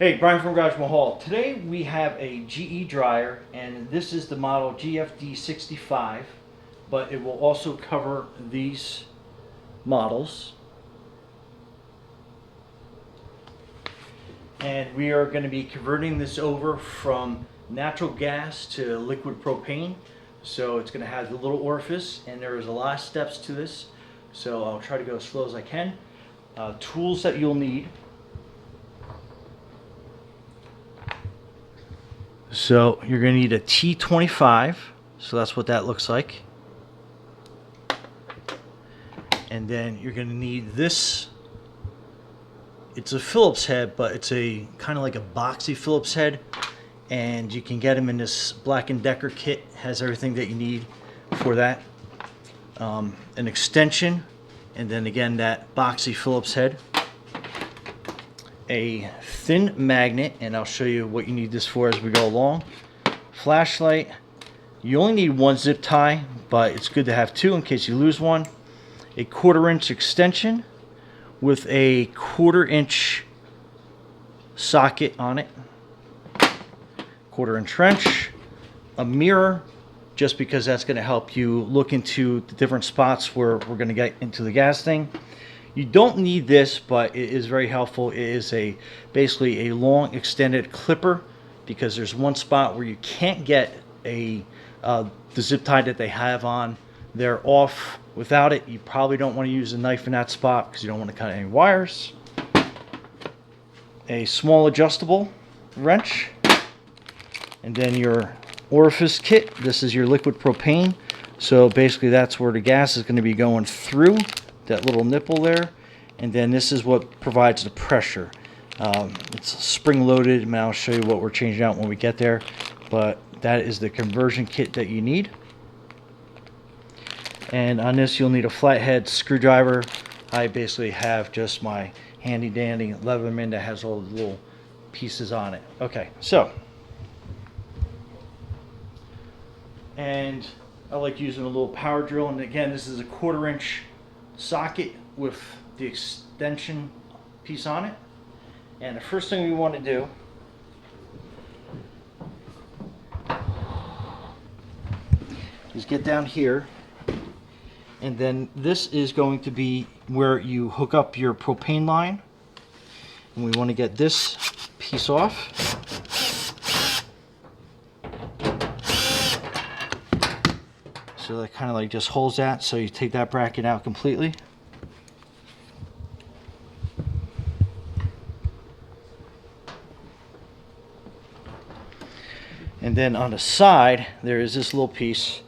Hey, Brian from Garage Mahal. Today we have a GE dryer, and this is the model GFD65, but it will also cover these models. And we are going to be converting this over from natural gas to liquid propane. So it's going to have the little orifice, and there is a lot of steps to this. So I'll try to go as slow as I can. Tools that you'll need. So you're going to need a T25, so that's what that looks like. And then you're going to need this. It's a Phillips head, but it's a kind of like a boxy Phillips head, and you can get them in this Black & Decker kit. Has everything that you need for that. An extension, and then again that boxy Phillips head. A thin magnet, and I'll show you what you need this for as we go along. Flashlight. You only need one zip tie, but it's good to have two in case you lose one. A 1/4-inch extension with a 1/4-inch socket on it. 1/4-inch wrench. A mirror, just because that's going to help you look into the different spots where we're going to get into the gas thing. You don't need this, but it is very helpful. It is basically a long extended clipper, because there's one spot where you can't get the zip tie that they have on there off without it. You probably don't want to use a knife in that spot because you don't want to cut any wires. A small adjustable wrench, and then your orifice kit. This is your liquid propane, so basically that's where the gas is going to be going through that little nipple there, and then this is what provides the pressure. It's spring loaded, and I'll show you what we're changing out when we get there, but that is the conversion kit that you need. And on this you'll need a flathead screwdriver. I basically have just my handy dandy Leatherman that has all the little pieces on it. Okay, so, and I like using a little power drill, and again this is a 1/4-inch socket with the extension piece on it. And the first thing we want to do is get down here, and then this is going to be where you hook up your propane line, and we want to get this piece off. So that kind of like just holds that, so you take that bracket out completely. And then on the side there is this little piece,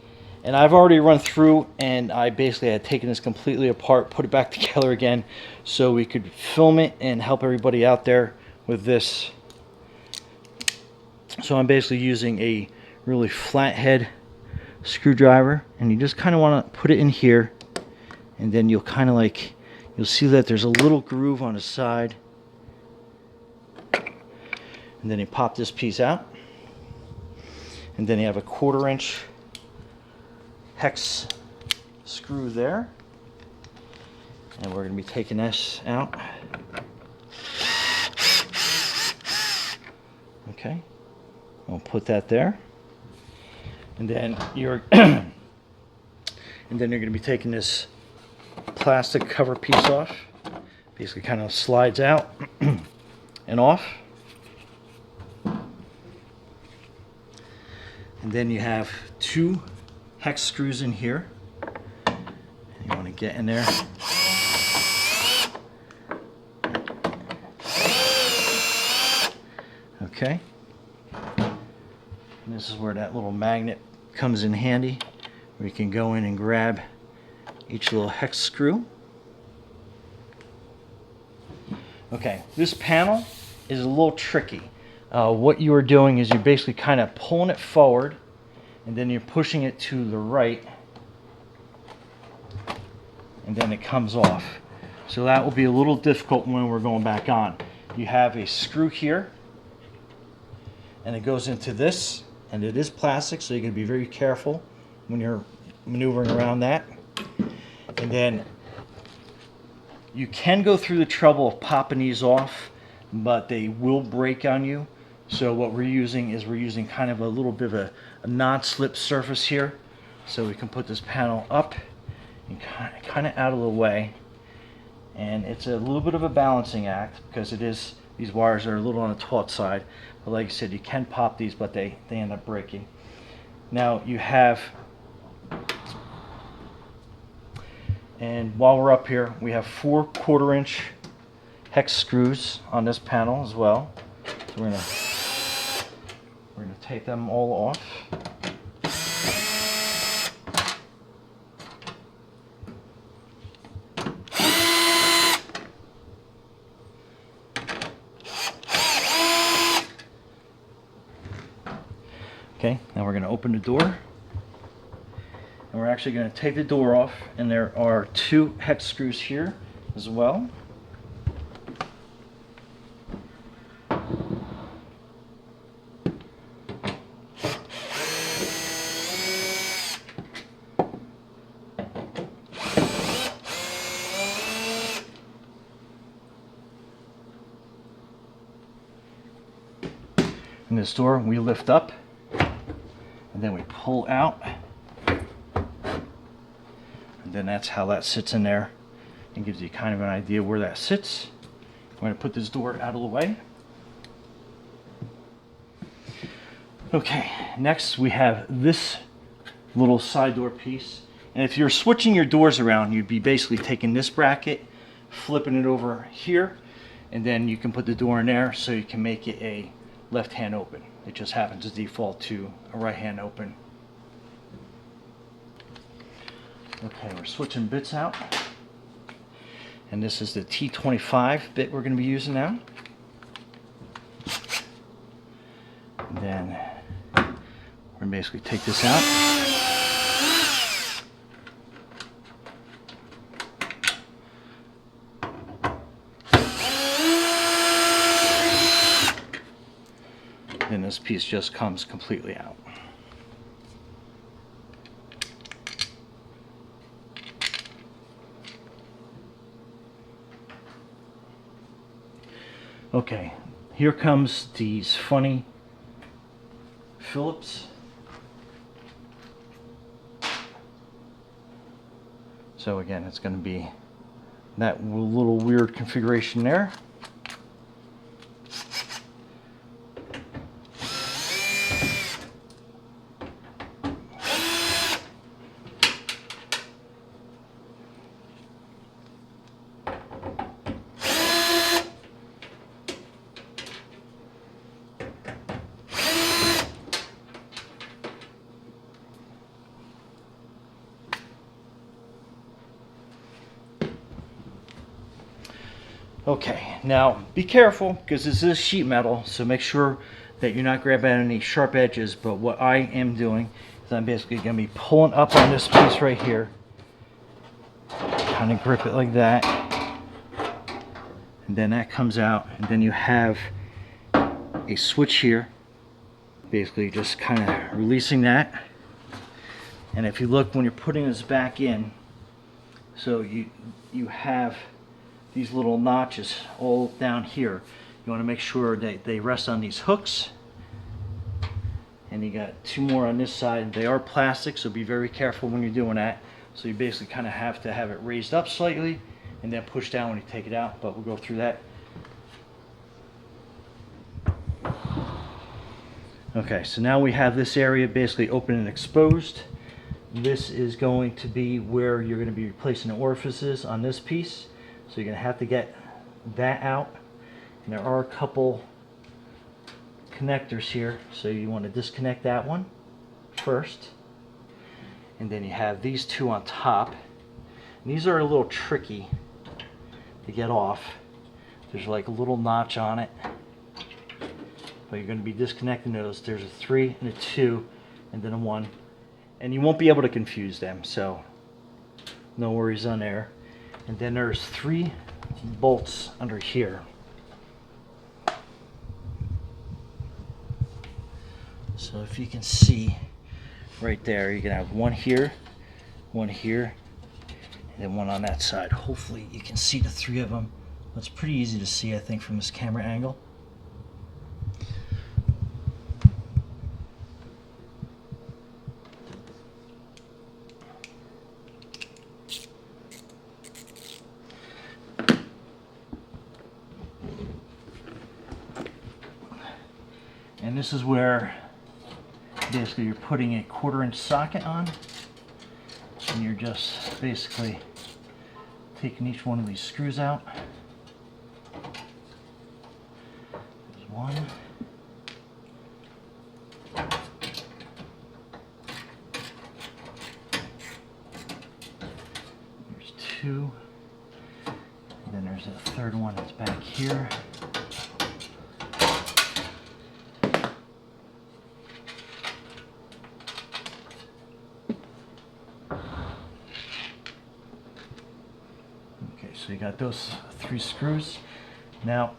and I've already run through, and I basically had taken this completely apart, put it back together again so we could film it and help everybody out there with this. So I'm basically using a really flat head screwdriver, and you just kind of want to put it in here, and then you'll kind of like, you'll see that there's a little groove on the side, and then you pop this piece out, and then you have a 1/4-inch hex screw there, and we're going to be taking this out. Okay, we'll put that there. And then you're going to be taking this plastic cover piece off. Basically kind of slides out and off. And then you have 2 hex screws in here. You want to get in there. Okay. And this is where that little magnet comes in handy, where you can go in and grab each little hex screw. Okay, this panel is a little tricky. What you are doing is you're basically kind of pulling it forward, and then you're pushing it to the right, and then it comes off. So that will be a little difficult when we're going back on. You have a screw here, and it goes into this, and it is plastic, so you're going to be very careful when you're maneuvering around that. And then you can go through the trouble of popping these off. but they will break on you. So what we're using kind of a little bit of a non-slip surface here. So we can put this panel up and kind of out of the way. And it's a little bit of a balancing act because these wires are a little on the taut side. But like I said, you can pop these, but they end up breaking. Now you have, and while we're up here, we have 4 1/4-inch hex screws on this panel as well. So we're gonna take them all off. Okay, now we're going to open the door, and we're actually going to take the door off, and there are 2 hex screws here as well. And this door we lift up, and then we pull out, and then that's how that sits in there, and gives you kind of an idea where that sits. I'm going to put this door out of the way. Okay, next we have this little side door piece, and if you're switching your doors around, you'd be basically taking this bracket, flipping it over here, and then you can put the door in there so you can make it a left hand open. It just happens to default to a right hand open. Okay, we're switching bits out, and this is the T25 bit we're going to be using now. And then we're going to basically take this out. Then this piece just comes completely out. Okay, here comes these funny Phillips. So again, it's going to be that little weird configuration there. Okay, now be careful because this is sheet metal, so make sure that you're not grabbing any sharp edges. But what I am doing is I'm basically going to be pulling up on this piece right here, kind of grip it like that, and then that comes out, and then you have a switch here, basically just kind of releasing that. And if you look when you're putting this back in, so you have these little notches all down here. You want to make sure that they rest on these hooks, and you got 2 more on this side. They are plastic, so be very careful when you're doing that. So you basically kind of have to have it raised up slightly and then push down when you take it out, but we'll go through that. Okay, so now we have this area basically open and exposed. This is going to be where you're going to be replacing the orifices on this piece. So you're going to have to get that out. And there are a couple connectors here. So you want to disconnect that one first. And then you have these 2 on top. And these are a little tricky to get off. There's like a little notch on it. But you're going to be disconnecting those. There's a 3 and a 2 and then a 1. And you won't be able to confuse them. So no worries on there. And then there's 3 bolts under here. So if you can see right there, you're gonna have 1 here, 1 here, and then 1 on that side. Hopefully you can see the 3 of them It's pretty easy to see, I think, from this camera angle. And this is where basically you're putting a 1/4-inch socket on, and you're just basically taking each one of these screws out. There's one. There's two. And then there's a third one that's back here. So you got those 3 screws. Now,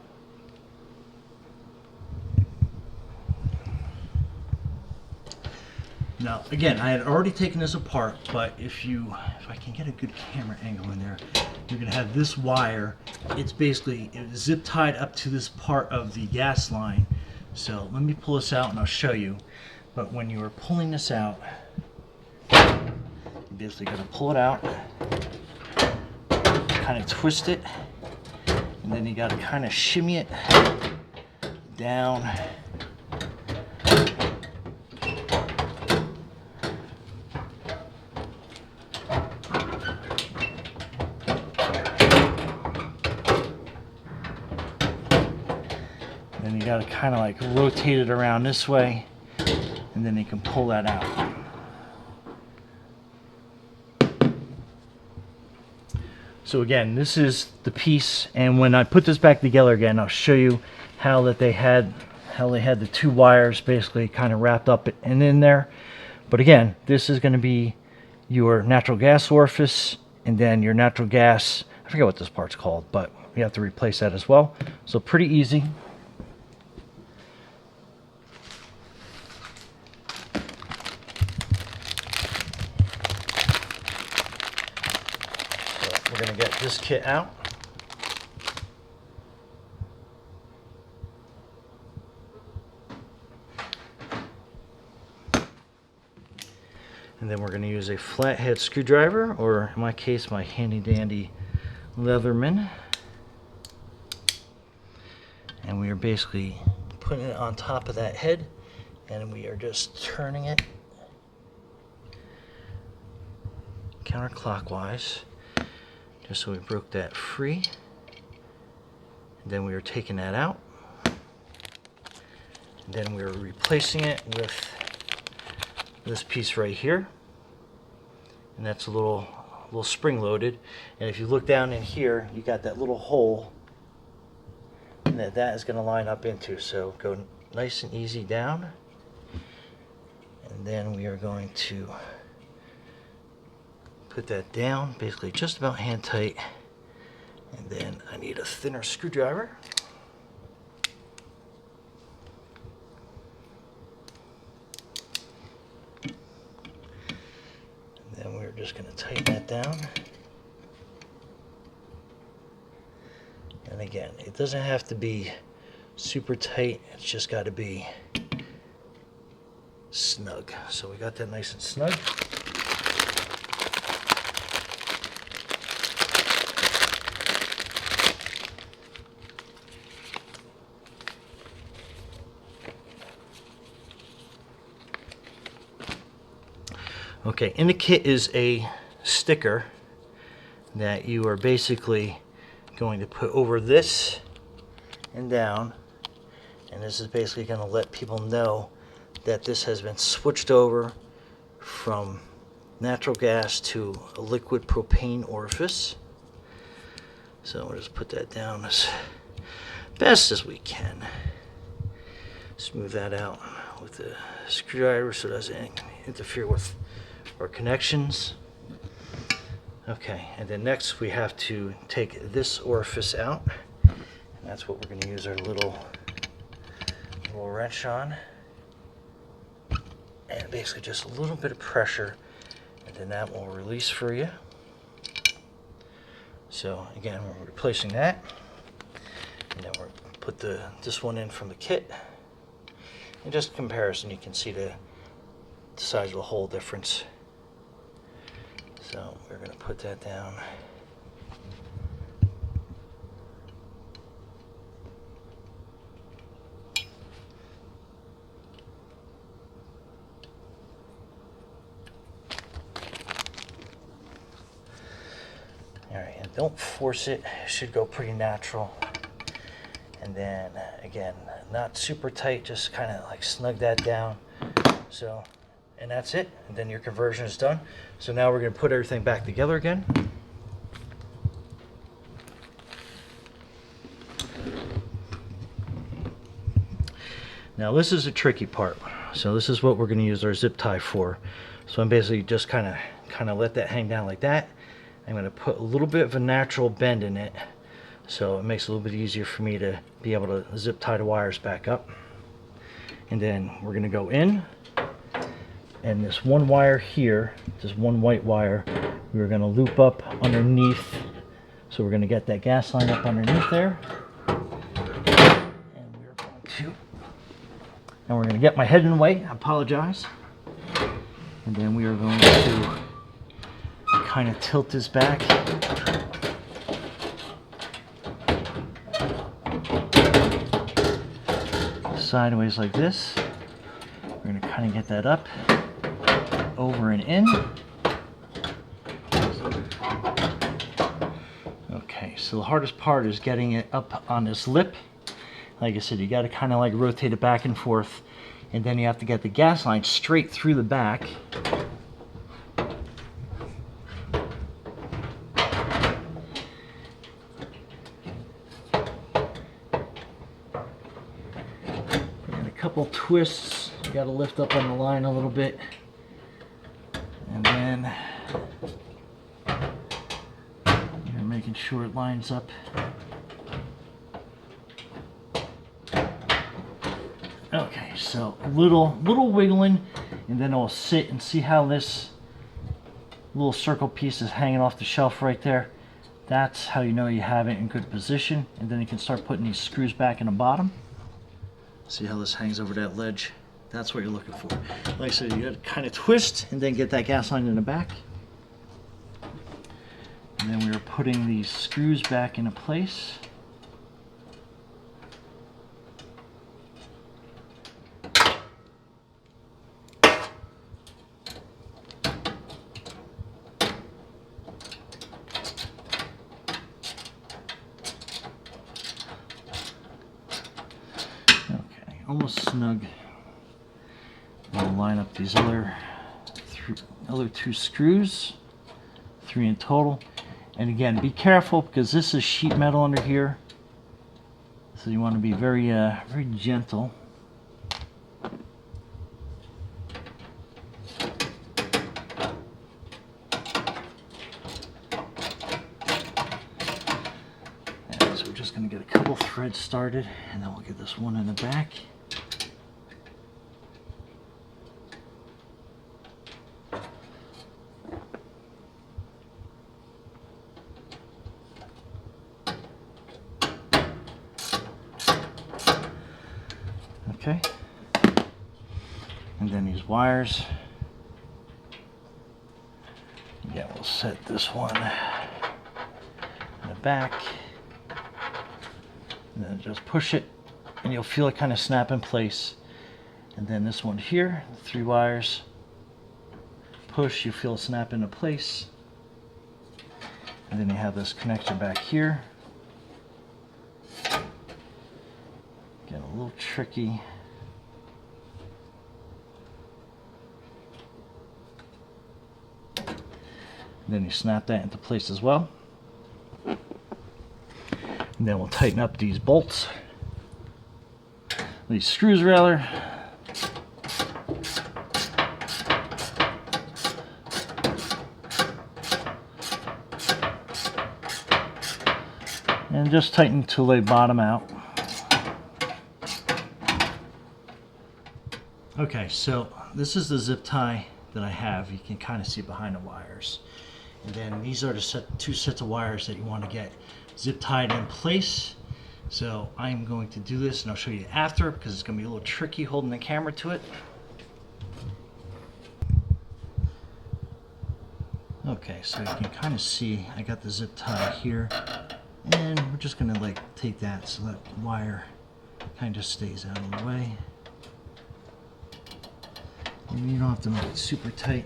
again, I had already taken this apart, but if I can get a good camera angle in there, you're gonna have this wire. It's basically zip tied up to this part of the gas line. So let me pull this out and I'll show you. But when you are pulling this out, you're basically gonna pull it out, kind of twist it, and then you got to kind of shimmy it down. Then you got to kind of like rotate it around this way, and then you can pull that out. So again, this is the piece, and when I put this back together again, I'll show you how they had the 2 wires basically kind of wrapped up and in there. But again, this is going to be your natural gas orifice, and then your natural gas, I forget what this part's called, but you have to replace that as well. So pretty easy. We're going to get this kit out. And then we're going to use a flathead screwdriver, or in my case, my handy dandy Leatherman. And we are basically putting it on top of that head, and we are just turning it counterclockwise. Just so we broke that free. And then we are taking that out. And then we're replacing it with this piece right here. And that's a little spring loaded. And if you look down in here, you got that little hole that is going to line up into. So go nice and easy down. And then we are going to put that down, basically just about hand tight. And then I need a thinner screwdriver. And then we're just going to tighten that down. And again, it doesn't have to be super tight, it's just got to be snug. So we got that nice and snug. Okay, in the kit is a sticker that you are basically going to put over this and down, and this is basically going to let people know that this has been switched over from natural gas to a liquid propane orifice. So we'll just put that down as best as we can. Smooth that out with the screwdriver so it doesn't interfere with our connections. Okay, and then next we have to take this orifice out, and that's what we're going to use our little wrench on, and basically just a little bit of pressure, and then that will release for you. So again, we're replacing that. put this one in from the kit. And just comparison, you can see the size of the hole difference. So we're going to put that down. Alright, and don't force it. It should go pretty natural. And then again, not super tight, just kind of like snug that down. So, and that's it. And then your conversion is done. So now we're going to put everything back together again. Now this is a tricky part. So this is what we're going to use our zip tie for. So I'm basically just kind of let that hang down like that. I'm going to put a little bit of a natural bend in it, so it makes it a little bit easier for me to be able to zip tie the wires back up. And then we're going to go in, and this one wire here, this one white wire, we're going to loop up underneath. So we're going to get that gas line up underneath there, and we're going to get my head in the way. I apologize. And then we are going to kind of tilt this back. Sideways like this. We're going to kind of get that up, over and in. Okay, so the hardest part is getting it up on this lip. Like I said, you got to kind of like rotate it back and forth, and then you have to get the gas line straight through the back. Couple twists, you got to lift up on the line a little bit, and then you're making sure it lines up. Okay, so a little wiggling, and then it'll sit, and see how this little circle piece is hanging off the shelf right there. That's how you know you have it in good position, and then you can start putting these screws back in the bottom. See how this hangs over that ledge? That's what you're looking for. Like I said, you got to kind of twist and then get that gas line in the back. And then we are putting these screws back into place. Almost snug. We'll line up these other two screws, 3 in total. And again, be careful because this is sheet metal under here, so you want to be very gentle. And so we're just going to get a couple threads started, and then we'll get this one in the back. Okay, and then these wires, again, we'll set this one in the back, and then just push it, and you'll feel it kind of snap in place. And then this one here, 3 wires, push, you feel it snap into place. And then you have this connector back here. Again, a little tricky. And then you snap that into place as well. And then we'll tighten up these bolts, these screws rather. And just tighten until they bottom out. Okay, so this is the zip tie that I have. You can kind of see behind the wires. And then these are the 2 sets of wires that you want to get zip tied in place. So I'm going to do this and I'll show you after because it's going to be a little tricky holding the camera to it. Okay, so you can kind of see I got the zip tie here, and we're just going to like take that so that wire kind of stays out of the way. And you don't have to make it super tight.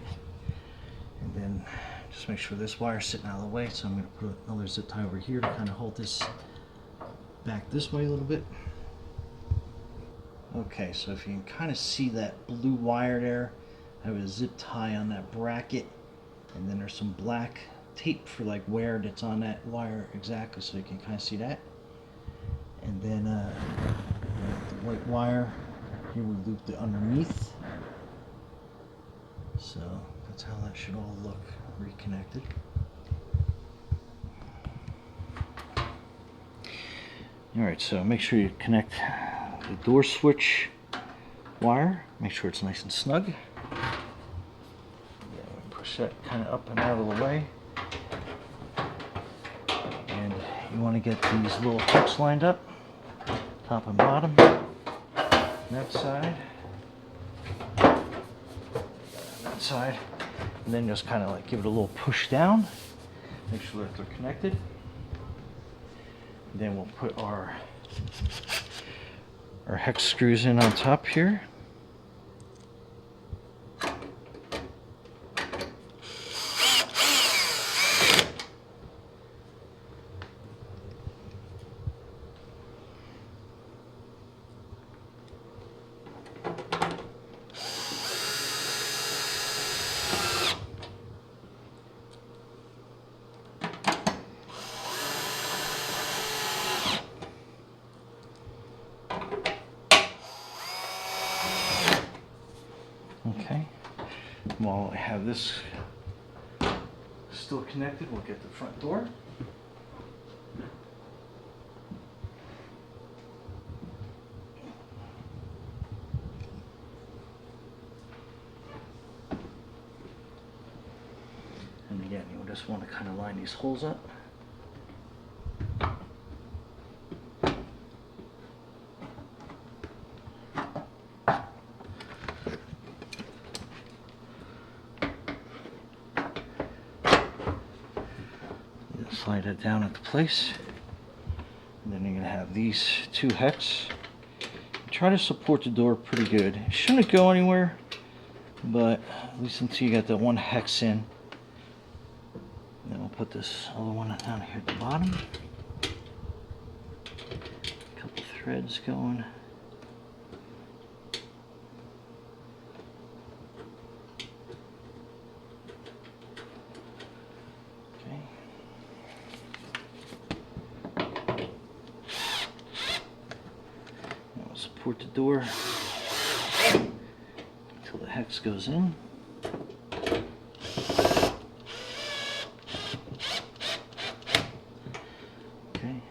And then just make sure this wire's sitting out of the way. So I'm going to put another zip tie over here to kind of hold this back this way a little bit. Okay, so if you can kind of see that blue wire there, I have a zip tie on that bracket, and then there's some black tape for like where it's on that wire exactly, so you can kind of see that. And then the white wire here, we looped it underneath. So that's how that should all look reconnected. Alright, so make sure you connect the door switch wire. Make sure it's nice and snug. Push that kind of up and out of the way. And you want to get these little hooks lined up, top and bottom, that side, that side, and then just kind of like give it a little push down, make sure that they're connected. And then we'll put our hex screws in on top here. Okay, while I have this still connected, we'll get the front door. And again, you'll just want to kind of line these holes up. Slide it down into place, and then you're going to have these two hex. Try to support the door pretty good. It shouldn't go anywhere, but at least until you got that one hex in. And then we'll put this other one down here at the bottom. A couple threads going. Support the door until the hex goes in. Okay.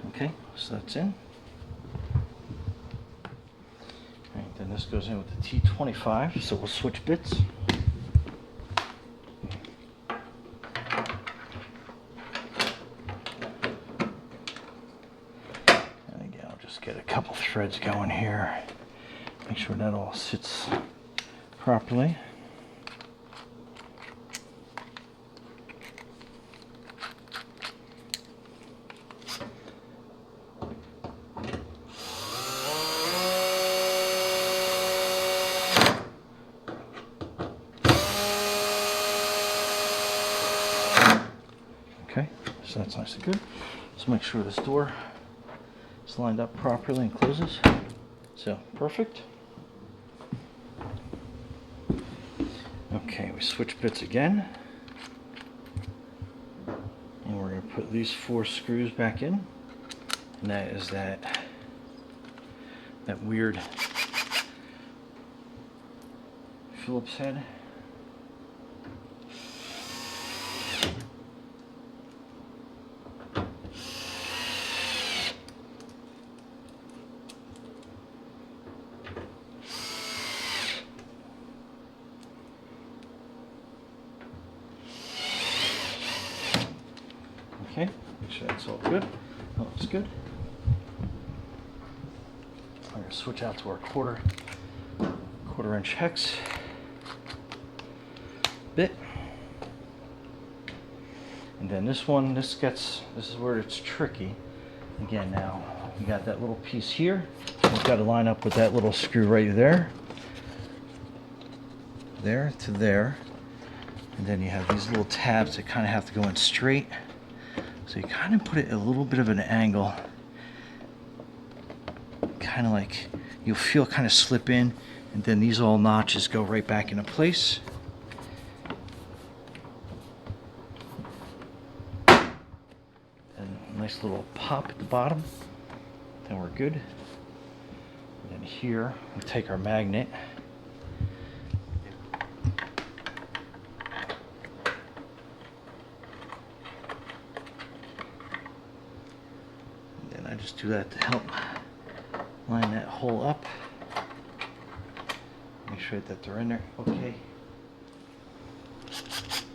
Okay, so that's in. Alright, then this goes in with the T25, so we'll switch bits. Get a couple threads going here. Make sure that all sits properly. Okay, so that's nice and good. So make sure this door is lined up properly and closes. So perfect. Okay, we switch bits again, and we're going to put these 4 screws back in, and that is that weird Phillips head. Make sure that's all good. That looks good. I'm gonna switch out to our quarter inch hex bit. And then this one, this is where it's tricky. Again, now you got that little piece here. You've got to line up with that little screw right there. There to there. And then you have these little tabs that kind of have to go in straight. So you kind of put it at a little bit of an angle. Kind of like you'll feel kind of slip in, and then these all notches go right back into place. And a nice little pop at the bottom. Then we're good. And then here we take our magnet. And then I just do that to help line that hole up. Make sure that they're in there. Okay. Just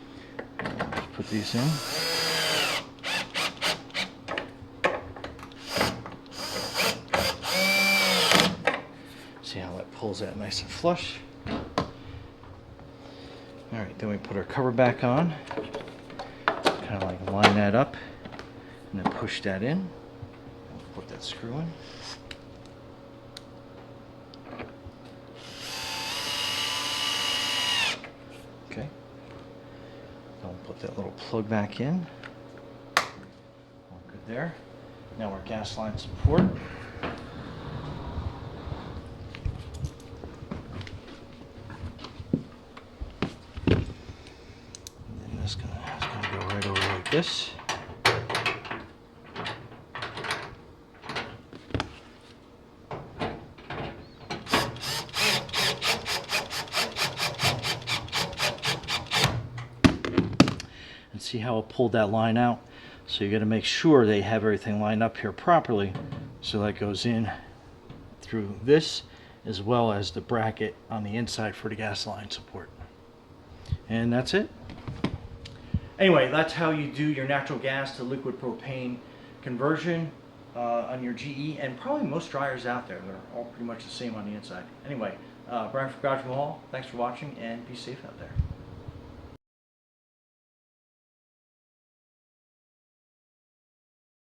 put these in. See how that pulls that nice and flush. Alright, then we put our cover back on. Kind of like line that up and then push that in. Put that screw in. Okay. Then we'll put that little plug back in. All good there. Now our gas line support. It's gonna go right over like this. And see how it pulled that line out? So you got to make sure they have everything lined up here properly. So that goes in through this, as well as the bracket on the inside for the gas line support. And that's it. Anyway, that's how you do your natural gas to liquid propane conversion on your GE, and probably most dryers out there. They're all pretty much the same on the inside. Anyway, Brian from Garage Mahal, thanks for watching, and be safe out there.